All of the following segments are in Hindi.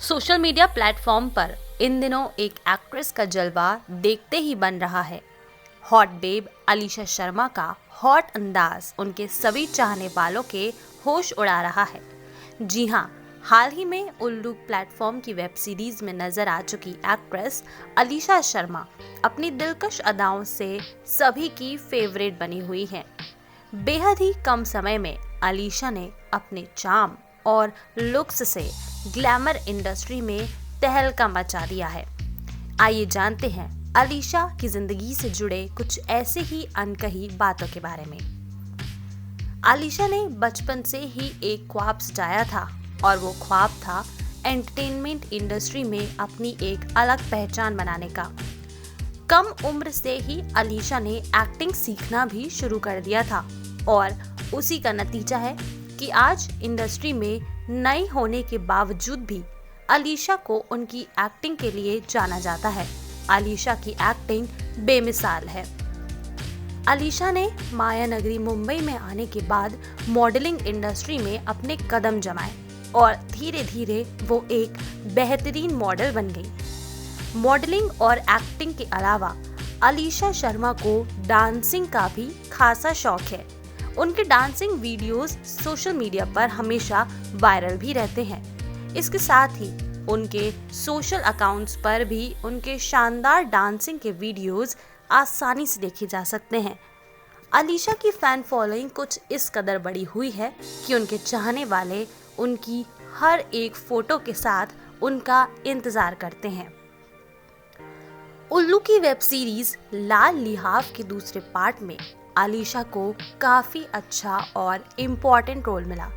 सोशल मीडिया प्लेटफॉर्म पर इन दिनों एक एक्ट्रेस का जलवा देखते ही बन रहा है। हॉट बेब अलीशा शर्मा का हॉट अंदाज उनके सभी चाहने वालों के होश उड़ा रहा है। जी हाँ, हाल ही में उल्लू प्लेटफॉर्म की वेब सीरीज में नजर आ चुकी एक्ट्रेस अलीशा शर्मा अपनी दिलकश अदाओं से सभी की फेवरेट बनी हुई हैं। बेहद ही कम समय में अलीशा ने अपने चार्म और लुक्स से ग्लैमर इंडस्ट्री में तहलका मचा दिया है। आइए जानते हैं अलीशा की जिंदगी से जुड़े कुछ ऐसे ही अनकही बातों के बारे में। अलीशा ने बचपन से ही एक ख्वाब सजाया था और वो ख्वाब था एंटरटेनमेंट इंडस्ट्री में अपनी एक अलग पहचान बनाने का। कम उम्र से ही अलीशा ने एक्टिंग सीखना भी शुरू कर दिया था और उसी का नतीजा है कि आज इंडस्ट्री में नई होने के बावजूद भी अलीशा को उनकी एक्टिंग के लिए जाना जाता है। अलीशा की एक्टिंग बेमिसाल है। अलीशा ने माया नगरी मुंबई में आने के बाद मॉडलिंग इंडस्ट्री में अपने कदम जमाए और धीरे धीरे वो एक बेहतरीन मॉडल बन गई। मॉडलिंग और एक्टिंग के अलावा अलीशा शर्मा को डांसिंग का भी खासा शौक है। उनके डांसिंग वीडियोस सोशल मीडिया पर हमेशा वायरल भी रहते हैं। इसके साथ ही उनके सोशल अकाउंट्स पर भी उनके शानदार डांसिंग के वीडियोस आसानी से देखे जा सकते हैं। अलीशा की फैन फॉलोइंग कुछ इस कदर बड़ी हुई है कि उनके चाहने वाले उनकी हर एक फोटो के साथ उनका इंतजार करते हैं। उल्लू की वेब सीरीज लाल लिहाफ के दूसरे पार्ट में अलीशा को काफ़ी अच्छा और इम्पॉर्टेंट रोल मिला।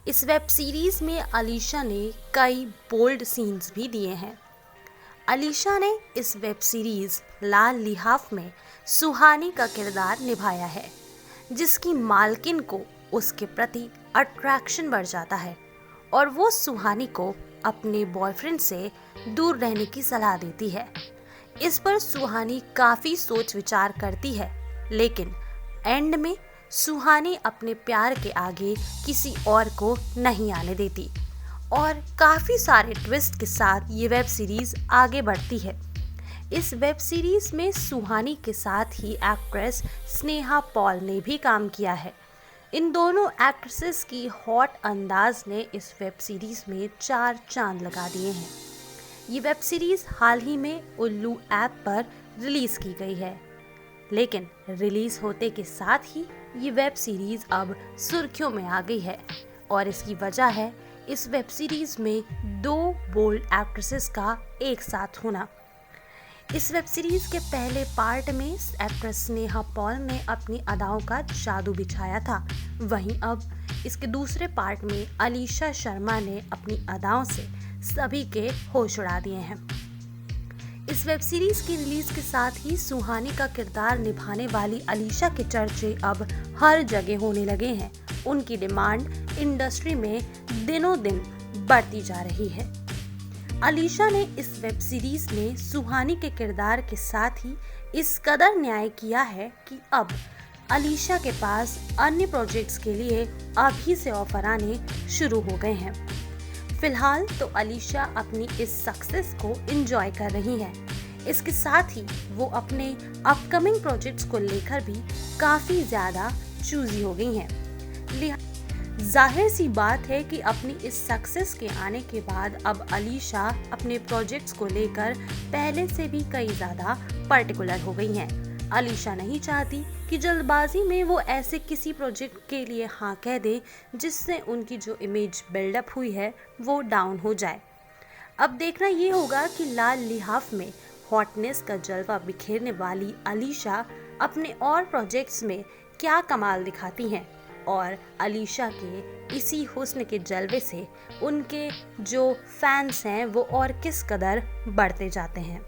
इस वेब सीरीज में अलीशा ने कई बोल्ड सीन्स भी दिए हैं। अलीशा ने इस वेब सीरीज लाल लिहाफ में सुहानी का किरदार निभाया है, जिसकी मालकिन को उसके प्रति अट्रैक्शन बढ़ जाता है और वो सुहानी को अपने बॉयफ्रेंड से दूर रहने की सलाह देती है। इस पर सुहानी काफ़ी सोच विचार करती है, लेकिन एंड में सुहानी अपने प्यार के आगे किसी और को नहीं आने देती और काफ़ी सारे ट्विस्ट के साथ ये वेब सीरीज आगे बढ़ती है। इस वेब सीरीज में सुहानी के साथ ही एक्ट्रेस स्नेहा पॉल ने भी काम किया है। इन दोनों एक्ट्रेसेस की हॉट अंदाज ने इस वेब सीरीज में 4 चांद लगा दिए हैं। ये वेब सीरीज हाल ही में उल्लू ऐप पर रिलीज की गई है, लेकिन रिलीज होते के साथ ही ये वेब सीरीज अब सुर्खियों में आ गई है और इसकी वजह है इस वेब सीरीज में 2 बोल्ड एक्ट्रेसेस का एक साथ होना। इस वेब सीरीज के पहले पार्ट में एक्ट्रेस स्नेहा पॉल ने अपनी अदाओं का जादू बिछाया था, वहीं अब इसके दूसरे पार्ट में अलीशा शर्मा ने अपनी अदाओं से सभी के होश उड़ा दिए हैं। इस वेब सीरीज की रिलीज के साथ ही सुहानी का किरदार निभाने वाली अलीशा के चर्चे अब हर जगह होने लगे हैं। उनकी डिमांड इंडस्ट्री में दिनों दिन बढ़ती जा रही है। अलीशा ने इस वेब सीरीज में सुहानी के किरदार के साथ ही इस कदर न्याय किया है कि अब अलीशा के पास अन्य प्रोजेक्ट्स के लिए अभी से ऑफर आने शुरू हो गए हैं। फिलहाल तो अलीशा अपनी इस सक्सेस को एंजॉय कर रही हैं। इसके साथ ही वो अपने अपकमिंग प्रोजेक्ट्स को लेकर भी काफ़ी ज़्यादा चूजी हो गई हैं। जाहिर सी बात है कि अपनी इस सक्सेस के आने के बाद अब अलीशा अपने प्रोजेक्ट्स को लेकर पहले से भी कई ज़्यादा पर्टिकुलर हो गई हैं। अलीशा नहीं चाहती कि जल्दबाजी में वो ऐसे किसी प्रोजेक्ट के लिए हाँ कह दे जिससे उनकी जो इमेज बिल्डअप हुई है वो डाउन हो जाए। अब देखना ये होगा कि लाल लिहाफ में हॉटनेस का जलवा बिखेरने वाली अलीशा अपने और प्रोजेक्ट्स में क्या कमाल दिखाती हैं और अलीशा के इसी हुस्न के जलवे से उनके जो फैंस हैं वो और किस कदर बढ़ते जाते हैं।